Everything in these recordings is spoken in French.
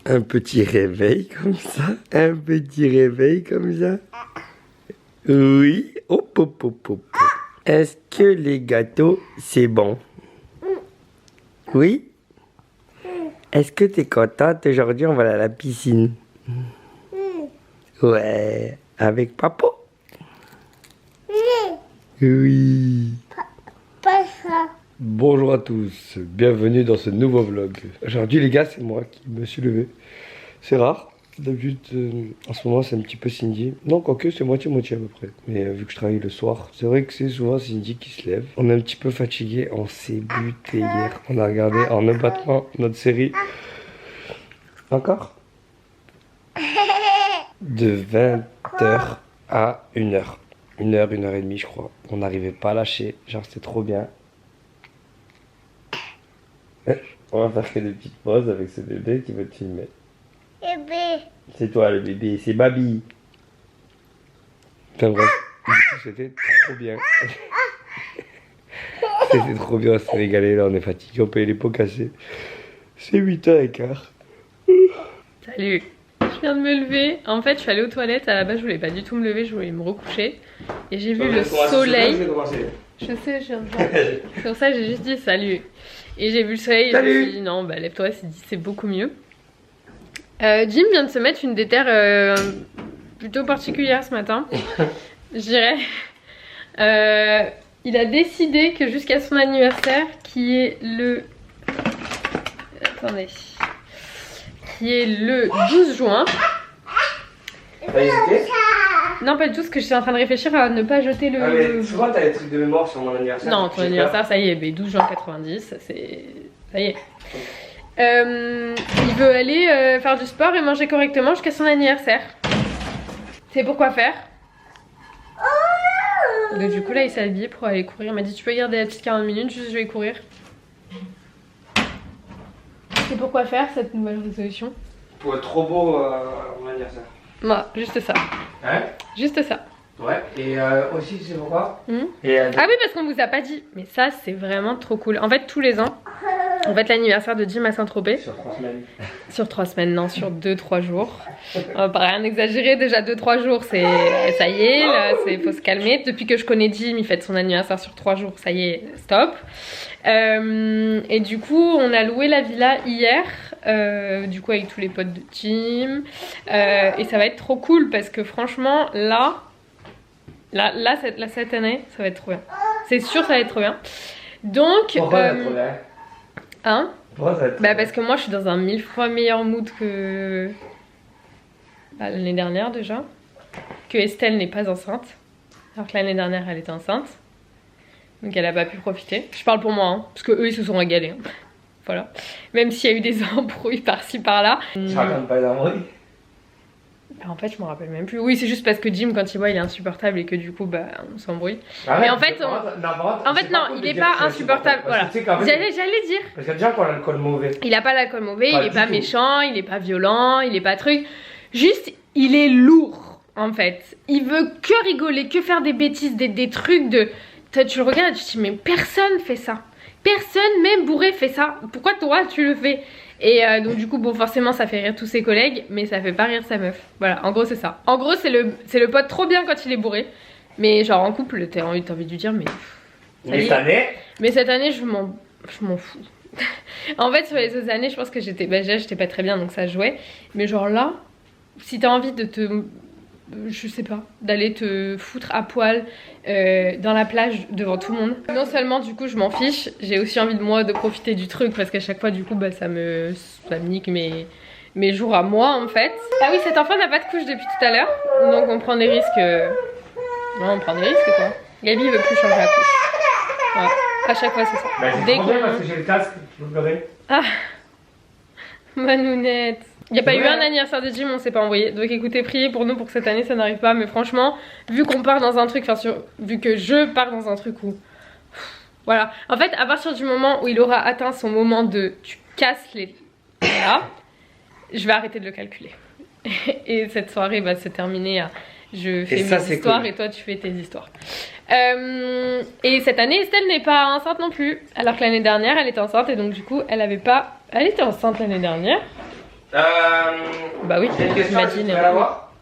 Un petit réveil comme ça. Un petit réveil comme ça. Oui. Hop, hop, hop, hop. Est-ce que les gâteaux, c'est bon? Oui? Est-ce que t'es contente? Aujourd'hui, on va aller à la piscine. Ouais. Avec papa? Oui. Bonjour à tous, bienvenue dans ce nouveau vlog. Aujourd'hui les gars, c'est moi qui me suis levé. C'est rare, d'habitude en ce moment c'est un petit peu Cindy. Non, quoique c'est moitié-moitié à peu près. Mais vu que je travaille le soir, c'est vrai que c'est souvent Cindy qui se lève. On est un petit peu fatigué, on s'est buté hier. On a regardé en un battement notre série. Encore de 20h à 1h. 1h, 1h30 je crois. On n'arrivait pas à lâcher, genre c'était trop bien. On va faire que des petites pauses avec ce bébé qui veut te filmer. Bébé. C'est toi le bébé, c'est Babi. Enfin bref, c'était trop bien. C'était trop bien, on s'est régalé, là on est fatigué, on paye les pots cassés. C'est 8h15. Salut, je viens de me lever. En fait, je suis allée aux toilettes. À la base, je voulais pas du tout me lever, je voulais me recoucher. Et j'ai vu le soleil. Je sais, je viens de voir. C'est pour ça que j'ai juste dit salut. Et j'ai vu le soleil et je me suis dit non, bah lève-toi, c'est beaucoup mieux. Jim vient de se mettre une déterre plutôt particulière ce matin, je dirais. Il a décidé que jusqu'à son anniversaire, qui est le... Attendez. Qui est le 12 juin. T'as hésité? Non, pas du tout, parce que je suis en train de réfléchir à ne pas jeter le... Ah mais souvent t'as des trucs de mémoire sur mon anniversaire. Non, ton anniversaire, ça y est, 12 juin 90, c'est... Ça y est. Il veut aller faire du sport et manger correctement jusqu'à son anniversaire. C'est pour quoi faire. Donc du coup là il s'est habillé pour aller courir. Il m'a dit tu peux garder la petite 40 minutes, juste je vais courir. C'est pour quoi faire cette nouvelle résolution. Pour être trop beau à mon anniversaire. Voilà, juste ça. Hein? Juste ça. Ouais, et aussi tu sais pourquoi? Ah oui, parce qu'on vous a pas dit. Mais ça c'est vraiment trop cool. En fait tous les ans, on fête l'anniversaire de Jim à Saint-Tropez. Sur 3 semaines. Sur 3 semaines, non, sur 2-3 jours. On va pas rien exagérer, déjà 2-3 jours, c'est ça y est, là, faut se calmer. Depuis que je connais Jim, il fête son anniversaire sur 3 jours, ça y est, stop. Et du coup, on a loué la villa hier, du coup avec tous les potes de Jim. Et ça va être trop cool parce que franchement, cette année, ça va être trop bien. C'est sûr, ça va être trop bien. Donc, pourquoi ça va être trop bien? Hein? Pourquoi ça va être trop Bah bien? parce que moi je suis dans un 1000 fois meilleur mood que l'année dernière déjà. Que Estelle n'est pas enceinte. Alors que l'année dernière elle était enceinte. Donc elle a pas pu profiter. Je parle pour moi hein, parce que eux ils se sont régalés. Hein. Voilà. Même s'il y a eu des embrouilles par-ci par-là. Je raconte pas d'embrouille. Bah, en fait je me rappelle même plus. Oui c'est juste parce que Jim quand il voit il est insupportable et que du coup bah on s'embrouille. Ah ouais, mais en fait non il est pas insupportable. Voilà. J'allais dire. Parce qu'il y a des gens qui ont l'alcool mauvais. Il a pas l'alcool mauvais, Pas il est du pas tout. méchant, il est pas violent, il est pas truc. Juste il est lourd en fait. Il veut que rigoler, que faire des bêtises, des trucs de... Toi, tu le regardes et tu te dis mais personne fait ça. Personne même bourré fait ça. Pourquoi toi tu le fais? Et donc du coup bon forcément ça fait rire tous ses collègues mais ça fait pas rire sa meuf. Voilà en gros c'est ça. En gros c'est le pote trop bien quand il est bourré. Mais genre en couple t'as envie de lui dire mais... Mais cette année je m'en fous. En fait sur les autres années je pense que j'étais pas très bien donc ça jouait. Mais genre là si t'as envie de te... Je sais pas, d'aller te foutre à poil dans la plage devant tout le monde. Non seulement du coup je m'en fiche, j'ai aussi envie de moi de profiter du truc parce qu'à chaque fois du coup bah, ça me nique mes jours à moi en fait. Ah oui cet enfant n'a pas de couche depuis tout à l'heure donc on prend des risques. Non on prend des risques quoi. Gabi veut plus changer la couche. Voilà. À chaque fois c'est ça. Bah c'est trop bien parce que j'ai le casque, je peux pleurer. Ah Manounette. Il n'y a pas eu un anniversaire de Jim, on s'est pas envoyé. Donc écoutez, priez pour nous pour que cette année ça n'arrive pas. Mais franchement, vu qu'on part dans un truc, vu que je pars dans un truc où... Voilà. En fait, à partir du moment où il aura atteint son moment de tu casses les... Voilà, je vais arrêter de le calculer. Et cette soirée va se terminer à... Je fais mes histoires cool. Et toi tu fais tes histoires. Et cette année Estelle n'est pas enceinte non plus. Alors que l'année dernière elle était enceinte et donc du coup elle avait pas... Elle était enceinte l'année dernière. Bah oui, j'ai une question, il m'a je dit. voudrais la voir.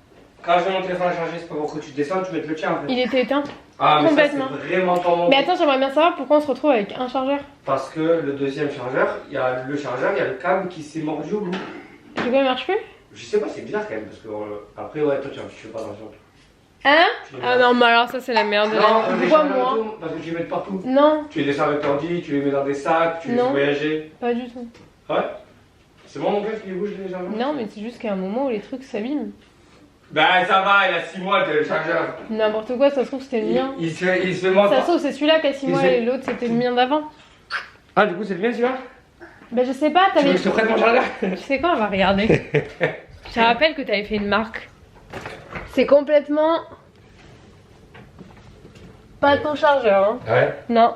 Quand je mets mon téléphone à charger, c'est pas pour que tu descends, tu mets le tien en fait. Il était éteint. Ah, mais complètement. ça, c'est vraiment pas mon. Mais attends, j'aimerais bien savoir pourquoi on se retrouve avec un chargeur. Parce que le deuxième chargeur, il y a le chargeur, il y a le câble qui s'est mordu au bout. Du coup, il marche plus? Je sais pas, c'est bizarre quand même parce que après, ouais, toi tu fais pas attention. Hein? Ah non, mais alors ça, c'est la merde. Non, les Pourquoi chargeurs moi? autour, parce que tu les mets de partout. Non, Tu les descends avec l'ordi, tu les mets dans des sacs, tu les fais Non. voyager. pas du tout. Ouais. C'est moi mon père qui les bouge les chargeurs? Non, mais c'est juste qu'à un moment où les trucs s'abîment. Bah ça va, il a 6 mois le chargeur. N'importe quoi, ça se trouve, c'était le mien. Il se fait Ça mentir. se trouve, c'est celui-là qui a 6 Il mois se- et l'autre, c'était le mien d'avant. Ah, du coup, c'est le mien celui-là? Bah, je sais pas, Tu veux t'avais. que je te prête mon chargeur? Tu sais quoi, on va regarder. Je te rappelle que t'avais fait une marque. C'est complètement. Pas ton chargeur, hein. Ouais. Non.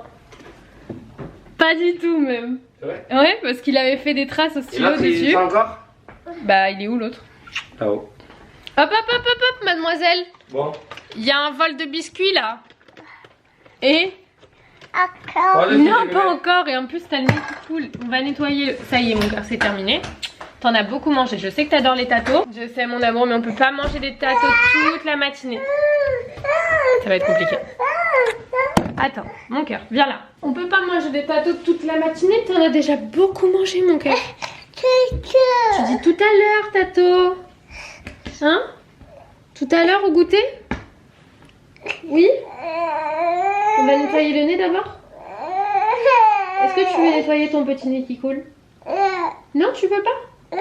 Pas du tout, même. C'est vrai? Ouais, parce qu'il avait fait des traces au Et stylo là, c'est dessus. ça encore? Bah, il est où l'autre? Là-haut. Hop, hop, hop, hop, hop, mademoiselle. Bon. Il y a un vol de biscuits là. Et. Allez, Non, vas-y, pas encore. Et en plus, t'as le nez qui coule. On va nettoyer. Ça y est, mon cœur, c'est terminé. T'en as beaucoup mangé. Je sais que t'adores les tâteaux. Je sais, mon amour, mais on peut pas manger des tâteaux toute la matinée. Ça va être compliqué. Attends, mon cœur, viens là. On peut pas manger des tâteaux toute la matinée. T'en as déjà beaucoup mangé, mon cœur. Tu dis tout à l'heure, Tato. Hein? Tout à l'heure au goûter? Oui? On va nettoyer le nez d'abord? Est-ce que tu veux nettoyer ton petit nez qui coule? Non, tu veux pas?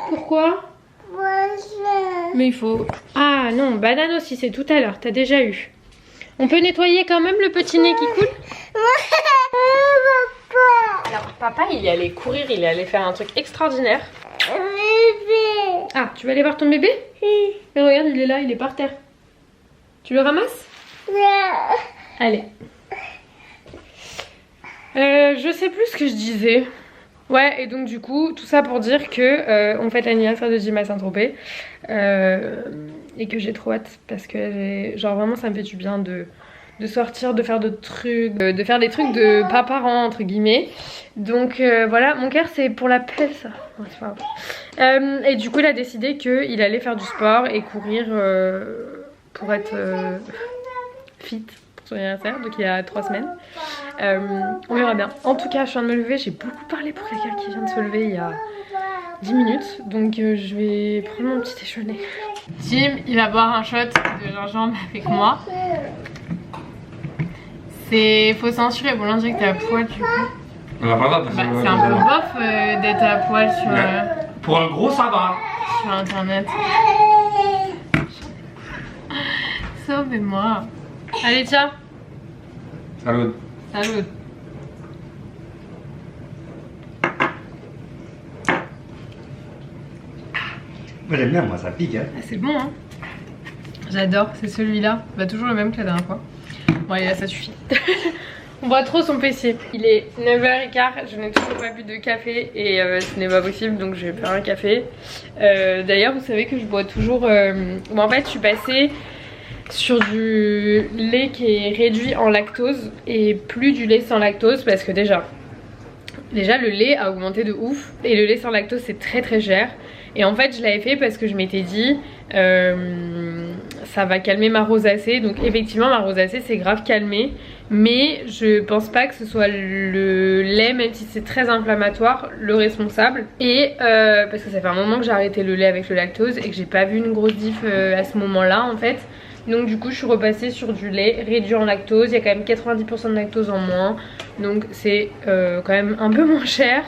Pourquoi? Mais il faut... Ah non, banane aussi, c'est tout à l'heure, t'as déjà eu. On peut nettoyer quand même le petit nez qui coule? Alors, papa, il est allé courir, il est allé faire un truc extraordinaire. Ah, tu vas aller voir ton bébé? Mais regarde, il est là, il est par terre. Tu le ramasses? Allez. Je sais plus ce que je disais. Ouais, et donc du coup, tout ça pour dire que on fête l'anniversaire de Jim à Saint-Tropez. Et que j'ai trop hâte parce que genre vraiment ça me fait du bien de sortir, de faire d'autres trucs, de faire des trucs de pas parents entre guillemets. Donc voilà, mon cœur c'est pour la paix ça. Ouais, c'est pas grave. Et du coup il a décidé qu'il allait faire du sport et courir pour être fit pour son anniversaire, donc il y a 3 semaines. On verra bien. En tout cas je viens de me lever, j'ai beaucoup parlé pour quelqu'un qui vient de se lever il y a 10 minutes, donc je vais prendre mon petit déjeuner. Jim, il va boire un shot de gingembre avec moi. C'est... Faut censurer, bon là on dirait que t'es à poil du coup. On va pas voir parce Bah, que. c'est un peu bof d'être à poil sur, Pour un gros, ça va. sur internet. Sauvez-moi. Allez tiens. Salut. Salut. Moi j'aime bien, moi ça pique. Hein. Ah, c'est bon hein. J'adore, c'est celui-là. Bah toujours le même que la dernière fois. Bon allez là ça suffit. On boit trop son PC. Il est 9h15, je n'ai toujours pas bu de café et ce n'est pas possible donc je vais faire un café. D'ailleurs vous savez que je bois toujours... Bon en fait je suis passée sur du lait qui est réduit en lactose et plus du lait sans lactose parce que déjà le lait a augmenté de ouf et le lait sans lactose c'est très très cher. Et en fait je l'avais fait parce que je m'étais dit ça va calmer ma rosacée. Donc effectivement ma rosacée c'est grave calmé. Mais je pense pas que ce soit le lait, même si c'est très inflammatoire, le responsable. Et parce que ça fait un moment que j'ai arrêté le lait avec le lactose et que j'ai pas vu une grosse diff à ce moment là en fait. Donc du coup je suis repassée sur du lait réduit en lactose. Il y a quand même 90% de lactose en moins. Donc c'est quand même un peu moins cher.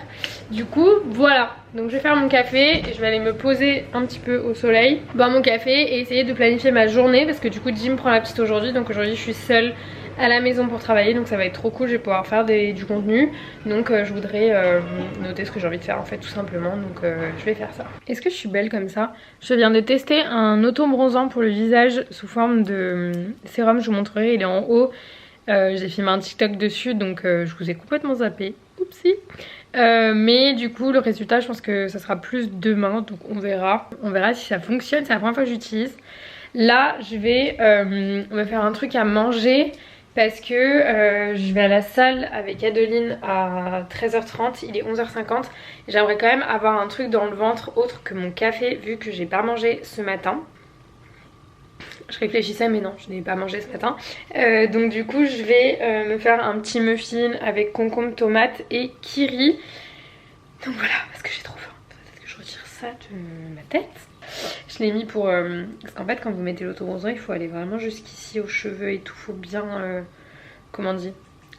Du coup voilà. Donc je vais faire mon café et je vais aller me poser un petit peu au soleil, boire mon café et essayer de planifier ma journée. Parce que du coup Jim prend la petite aujourd'hui. Donc aujourd'hui je suis seule à la maison pour travailler, donc ça va être trop cool, je vais pouvoir faire du contenu. Donc je voudrais noter ce que j'ai envie de faire en fait tout simplement, donc je vais faire ça. Est-ce que je suis belle comme ça? Je viens de tester un auto-bronzant pour le visage sous forme de sérum, je vous montrerai, il est en haut. J'ai filmé un TikTok dessus, donc je vous ai complètement zappé, oupsie. Mais du coup le résultat je pense que ça sera plus demain, donc on verra si ça fonctionne. C'est la première fois que j'utilise. Là je vais me faire un truc à manger parce que je vais à la salle avec Adeline à 13h30, il est 11h50. J'aimerais quand même avoir un truc dans le ventre autre que mon café vu que j'ai pas mangé ce matin. Je réfléchissais mais non, je n'ai pas mangé ce matin. Donc du coup je vais me faire un petit muffin avec concombre, tomate et kiri. Donc voilà, parce que j'ai trop faim. Peut-être que je retire ça de ma tête. Je l'ai mis pour... parce qu'en fait quand vous mettez l'autobronzant il faut aller vraiment jusqu'ici aux cheveux et tout. Faut bien, comment on dit,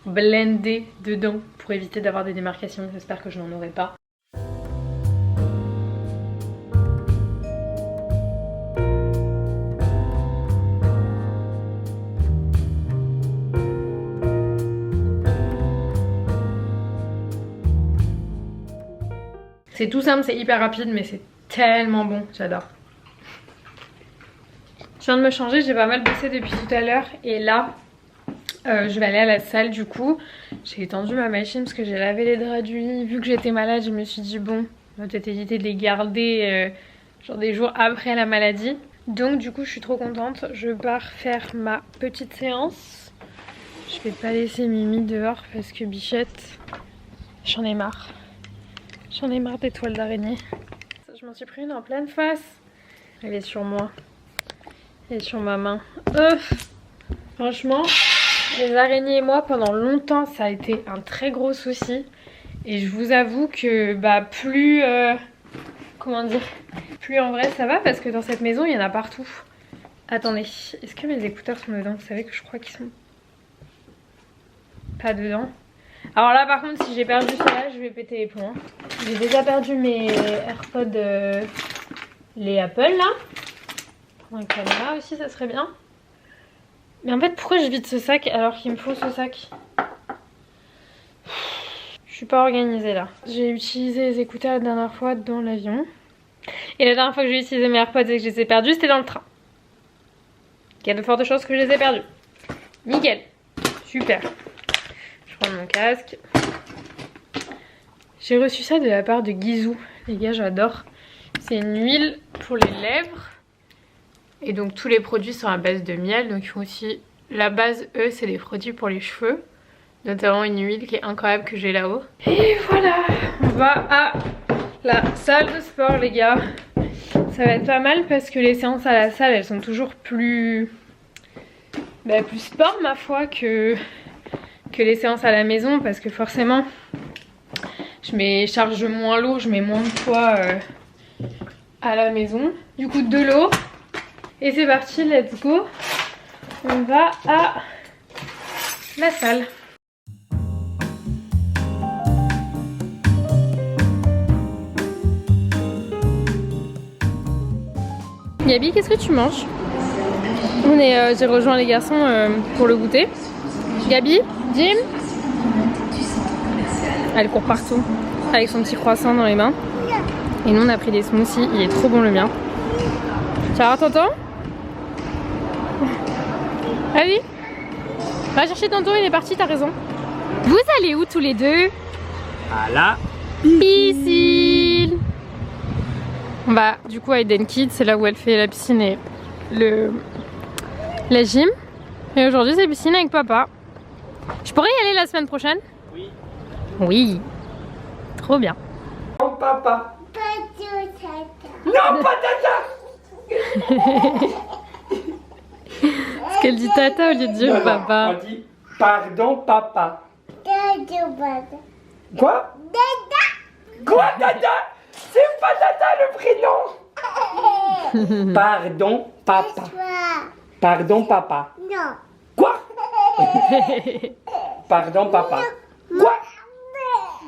blender dedans pour éviter d'avoir des démarcations. J'espère que je n'en aurai pas. C'est tout simple, c'est hyper rapide mais c'est tellement bon, j'adore. Je viens de me changer, j'ai pas mal bossé depuis tout à l'heure et là je vais aller à la salle du coup. J'ai étendu ma machine parce que j'ai lavé les draps du lit. Vu que j'étais malade je me suis dit bon, on va peut-être éviter de les garder genre des jours après la maladie. Donc du coup je suis trop contente, je pars faire ma petite séance. Je vais pas laisser Mimi dehors parce que Bichette, j'en ai marre. J'en ai marre des toiles d'araignée. Je m'en suis pris une en pleine face. Elle est sur moi. Elle est sur ma main. Franchement, les araignées et moi, pendant longtemps, ça a été un très gros souci. Et je vous avoue que plus... comment dire, plus en vrai ça va parce que dans cette maison, il y en a partout. Attendez, est-ce que mes écouteurs sont dedans? Vous savez que je crois qu'ils sont pas dedans. Alors là par contre si j'ai perdu cela je vais péter les plombs. J'ai déjà perdu mes AirPods, les Apple là. Prendre un caméra aussi ça serait bien. Mais en fait pourquoi je vide ce sac alors qu'il me faut ce sac? Je suis pas organisée là. J'ai utilisé les écouteurs la dernière fois dans l'avion. Et la dernière fois que j'ai utilisé mes AirPods et que je les ai perdus c'était dans le train. Il y a de fortes chances que je les ai perdus. Nickel. Super. Mon casque. J'ai reçu ça de la part de Guizou. Les gars j'adore. C'est une huile pour les lèvres. Et donc tous les produits sont à base de miel. Donc ils font aussi la base, eux c'est des produits pour les cheveux. Notamment une huile qui est incroyable que j'ai là-haut. Et voilà, on va à la salle de sport les gars. Ça va être pas mal parce que les séances à la salle elles sont toujours plus sport ma foi que les séances à la maison parce que forcément je charge moins l'eau, je mets moins de poids à la maison. Du coup de l'eau et c'est parti, let's go. On va à la salle. Gabi, qu'est-ce que tu manges? J'ai rejoint les garçons pour le goûter. Gabi, Jim, elle court partout avec son petit croissant dans les mains. Et nous on a pris des smoothies, il est trop bon le mien. Ça va tonton? Allez, va chercher tonton, il est parti, t'as raison. Vous allez où tous les deux? À la piscine. On va du coup à Eden Kids, c'est là où elle fait la piscine et la gym. Et aujourd'hui c'est piscine avec papa. Je pourrais y aller la semaine prochaine? Oui. Oui. Trop bien. Non, papa. Non, pas tata. Est-ce qu'elle dit tata au lieu de dire papa? On dit pardon, papa. Quoi? Quoi, tata? C'est pas tata le prénom. Pardon, papa. Pardon, papa. Non. Quoi? Pardon, papa. Quoi?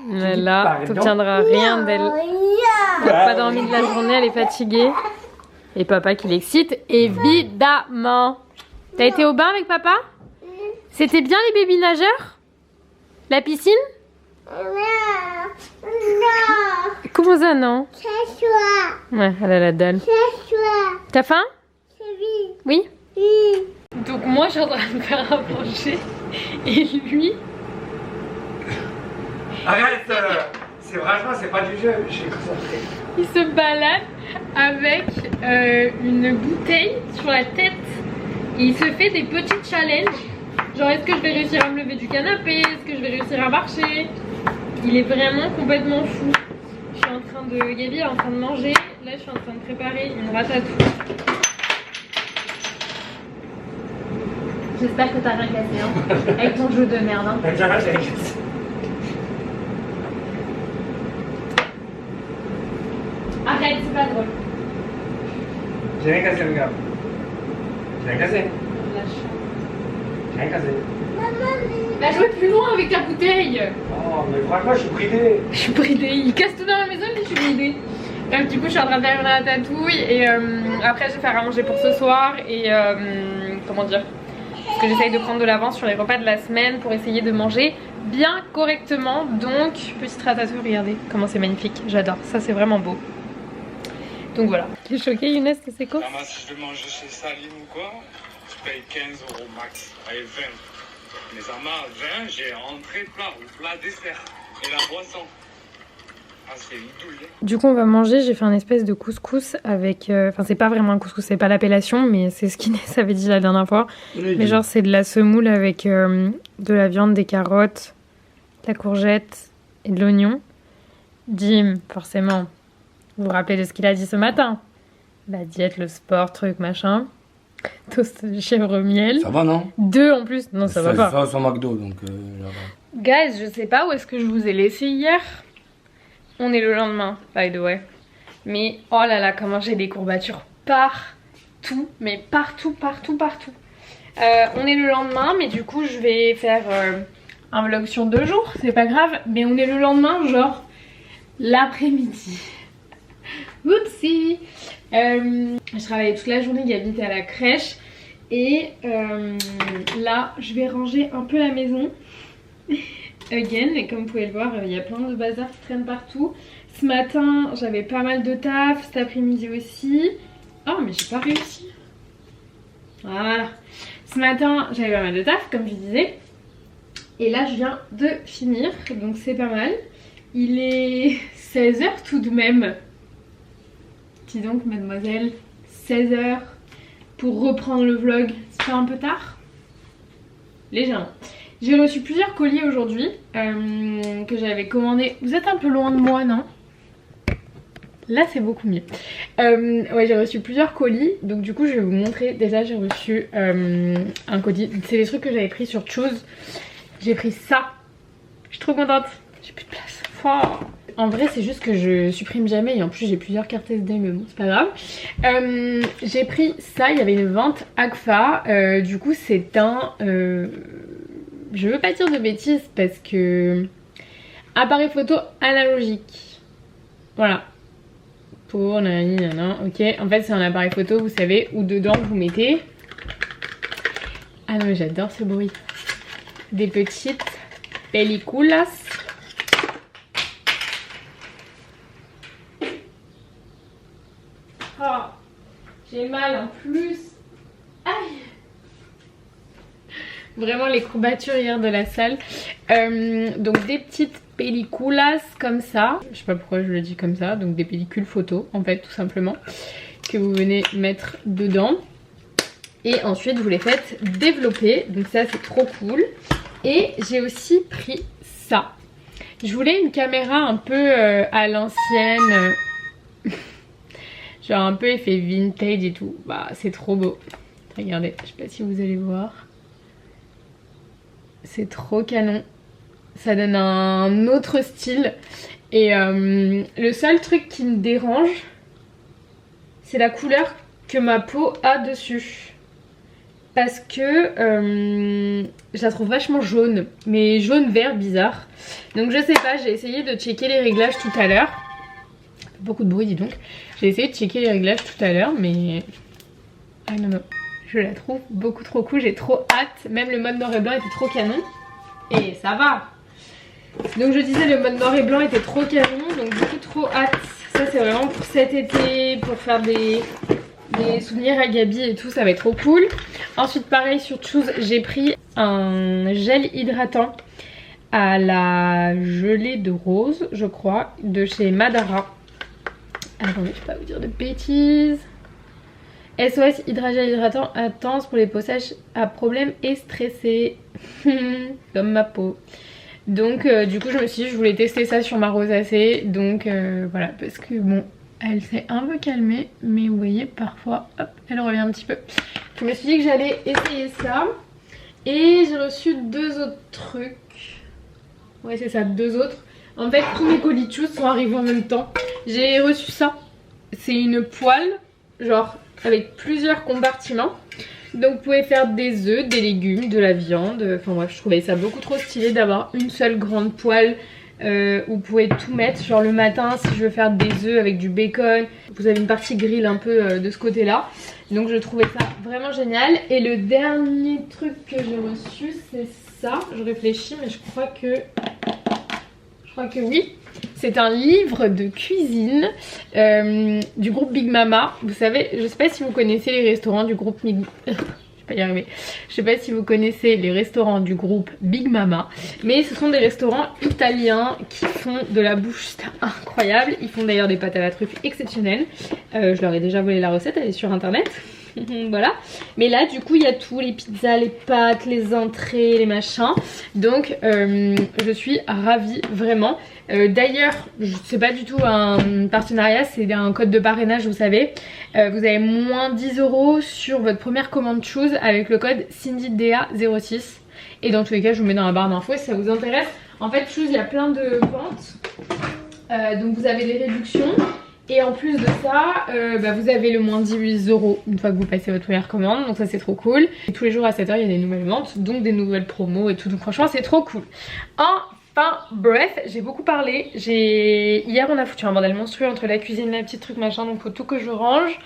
Mais là, Pardon. t'obtiendras rien d'elle. Elle n'a pas dormi de la journée, elle est fatiguée. Et papa qui l'excite, évidemment. T'as été au bain avec papa? C'était bien les bébés nageurs? La piscine? Non. Comment ça non? S'assois. Ouais, elle a la dalle. S'assois. T'as faim? Oui? Oui. Donc moi je suis en train de faire à manger et lui Arrête, c'est franchement c'est pas du jeu, je suis concentré. il se balade avec une bouteille sur la tête et il se fait des petits challenges Genre est-ce que je vais réussir à me lever du canapé? Est-ce que je vais réussir à marcher? Il est vraiment complètement fou. Je suis en train de... Gaby est en train de manger. Là je suis en train de préparer une ratatouille. J'espère que t'as rien cassé hein. Avec ton jeu de merde hein. Arrête, c'est pas drôle. J'ai rien cassé, regarde. J'ai rien cassé. J'ai rien cassé. Bah jouer plus loin avec ta bouteille. Oh, mais franchement, je suis bridé. Je suis bridée, il casse tout dans la maison mais je suis bridée. Donc du coup je suis en train de faire une ratatouille et après je vais faire à manger pour ce soir et comment dire, parce que j'essaye de prendre de l'avance sur les repas de la semaine pour essayer de manger bien correctement. Donc petite ratatouille, regardez comment c'est magnifique, j'adore, ça c'est vraiment beau. Donc voilà. T'es choquée Younes, c'est quoi? Moi, si je vais manger chez Salim ou quoi, je paye 15 € max. Allez, 20. Mais ça m'a 20, j'ai entrée plat, le plat dessert et la boisson. Ah, c'est une douille. Du coup, on va manger. J'ai fait un espèce de couscous avec. Enfin, c'est pas vraiment un couscous, c'est pas l'appellation, mais c'est ce qu'Inès avait dit la dernière fois. Mais genre, c'est de la semoule avec de la viande, des carottes, de la courgette et de l'oignon. Jim, forcément. Vous vous rappelez de ce qu'il a dit ce matin? La diète, le sport, truc, machin. Toast de chèvre miel. Ça va, non? 2 en plus. Non, ça va pas. Ça, sur McDo, donc Guys, je sais pas où est-ce que je vous ai laissé hier. On est le lendemain, by the way. Mais oh là là, comment j'ai des courbatures partout. Mais partout, partout, partout. On est le lendemain, mais du coup, je vais faire un vlog sur 2 jours. C'est pas grave. Mais on est le lendemain, genre l'après-midi. Oupsie. Je travaillais toute la journée, Gaby était à la crèche. Et là, je vais ranger un peu la maison. Again, et comme vous pouvez le voir, il y a plein de bazar qui traînent partout. Ce matin, j'avais pas mal de taf, cet après-midi aussi. Oh, mais j'ai pas réussi. Voilà. Ce matin, j'avais pas mal de taf, comme je disais. Et là, je viens de finir, donc c'est pas mal. Il est 16 h tout de même. Dis donc, mademoiselle, 16 h pour reprendre le vlog, c'est pas un peu tard? Légèrement. J'ai reçu plusieurs colis aujourd'hui que j'avais commandé. Vous êtes un peu loin de moi, non? Là, c'est beaucoup mieux. Ouais, j'ai reçu plusieurs colis. Donc du coup, je vais vous montrer. Déjà, j'ai reçu un colis. C'est des trucs que j'avais pris sur Choose. J'ai pris ça. Je suis trop contente. J'ai plus de place. Oh. En vrai, c'est juste que je supprime jamais. Et en plus, j'ai plusieurs cartes SD, mais bon, c'est pas grave. J'ai pris ça. Il y avait une vente Agfa. Du coup, c'est un... je veux pas dire de bêtises parce que... appareil photo analogique. Voilà. Pour nanana, ok. En fait, c'est un appareil photo, vous savez, où dedans vous mettez... Ah non, mais j'adore ce bruit. Des petites películas. Oh, j'ai mal en plus. Aïe. Vraiment les courbatures hier de la salle. Donc des petites películas comme ça. Je sais pas pourquoi je le dis comme ça. Donc des pellicules photo en fait tout simplement. Que vous venez mettre dedans. Et ensuite vous les faites développer. Donc ça c'est trop cool. Et j'ai aussi pris ça. Je voulais une caméra un peu à l'ancienne. Genre un peu effet vintage et tout. Bah c'est trop beau. Regardez, je sais pas si vous allez voir. C'est trop canon. Ça donne un autre style. Et le seul truc qui me dérange, c'est la couleur que ma peau a dessus. Parce que je la trouve vachement jaune. Mais jaune-vert bizarre. Donc je sais pas, j'ai essayé de checker les réglages tout à l'heure. Beaucoup de bruit dis donc. J'ai essayé de checker les réglages tout à l'heure mais... ah non non. Je la trouve beaucoup trop cool, j'ai trop hâte. Même le mode noir et blanc était trop canon. Et ça va. Donc je disais le mode noir et blanc était trop canon. Donc beaucoup trop hâte. Ça c'est vraiment pour cet été. Pour faire des souvenirs à Gaby et tout. Ça va être trop cool. Ensuite pareil sur Choose j'ai pris un gel hydratant à la gelée de rose je crois. De chez Madara. Attendez je vais pas vous dire de bêtises. SOS hydrogel hydratant intense pour les peaux sèches à problème et stressées. Comme ma peau. Donc du coup je me suis dit je voulais tester ça sur ma rosacée. Donc voilà, parce que bon, elle s'est un peu calmée, mais vous voyez parfois hop, elle revient un petit peu. Je me suis dit que j'allais essayer ça. Et j'ai reçu 2 autres trucs. Ouais c'est ça, 2 autres. En fait tous mes colis Choose sont arrivés en même temps. J'ai reçu ça. C'est une poêle, genre avec plusieurs compartiments. Donc vous pouvez faire des œufs, des légumes, de la viande. Enfin bref, je trouvais ça beaucoup trop stylé d'avoir une seule grande poêle où vous pouvez tout mettre. Genre le matin, si je veux faire des œufs avec du bacon, vous avez une partie grill un peu de ce côté-là. Donc je trouvais ça vraiment génial. Et le dernier truc que j'ai reçu, c'est ça. Je réfléchis, mais je crois que oui. C'est un livre de cuisine du groupe Big Mama. Vous savez, je sais pas si vous connaissez les restaurants du groupe je vais pas y arriver. Je sais pas si vous connaissez les restaurants du groupe Big Mama, mais ce sont des restaurants italiens qui font de la bouffe incroyable. Ils font d'ailleurs des pâtes à la truffe exceptionnelles. Je leur ai déjà volé la recette, elle est sur internet. Voilà, mais là du coup il y a tout, les pizzas, les pâtes, les entrées, les machins. Donc je suis ravie vraiment. D'ailleurs c'est pas du tout un partenariat, c'est un code de parrainage, vous savez. Vous avez moins 10 € sur votre première commande Choose avec le code CindyDA06. Et dans tous les cas je vous mets dans la barre d'infos si ça vous intéresse. En fait Choose il y a plein de ventes, donc vous avez des réductions. Et en plus de ça, vous avez le moins 18 € une fois que vous passez votre première commande. Donc ça c'est trop cool. Et tous les jours à 7 h il y a des nouvelles ventes, donc des nouvelles promos et tout. Donc franchement c'est trop cool. Enfin bref, j'ai beaucoup parlé. Hier on a foutu un bordel monstrueux entre la cuisine, la petite truc machin. Donc faut tout que je range.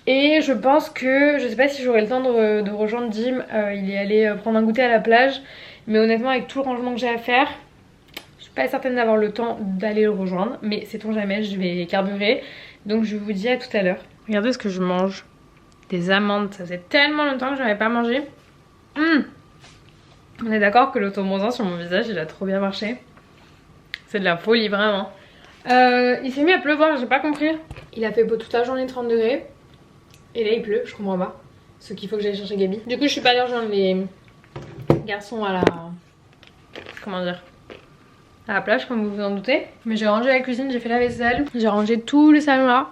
Et je pense que, je sais pas si j'aurai le temps de rejoindre Jim. Il est allé prendre un goûter à la plage. Mais honnêtement avec tout le rangement que j'ai à faire, pas certaine d'avoir le temps d'aller le rejoindre, mais sait-on jamais, je vais carburer. Donc je vous dis à tout à l'heure. Regardez ce que je mange. Des amandes, ça faisait tellement longtemps que je n'avais pas mangé. On est d'accord que l'auto-bronzant sur mon visage, il a trop bien marché. C'est de la folie vraiment. Il s'est mis à pleuvoir, j'ai pas compris. Il a fait beau toute la journée, 30 degrés. Et là il pleut, je comprends pas. Ce qu'il faut que j'aille chercher Gabi. Du coup je suis pas allée rejoindre les garçons à la... comment dire, à la plage comme vous vous en doutez. Mais j'ai rangé la cuisine, j'ai fait la vaisselle, j'ai rangé tout le salon là.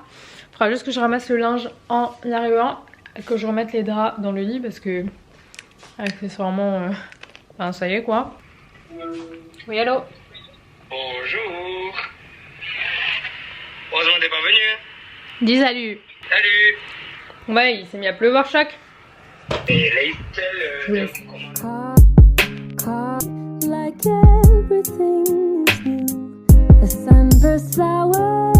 Il faudra juste que je ramasse le linge en arrivant, que je remette les draps dans le lit parce que accessoirement enfin, ça y est quoi. Oui allô. Bonjour. Heureusement t'es pas venu. Dis salut. Salut. Ouais il s'est mis à pleuvoir choc. Et Leïtel, je vous laisse. Like everything is new, a sunburst flower.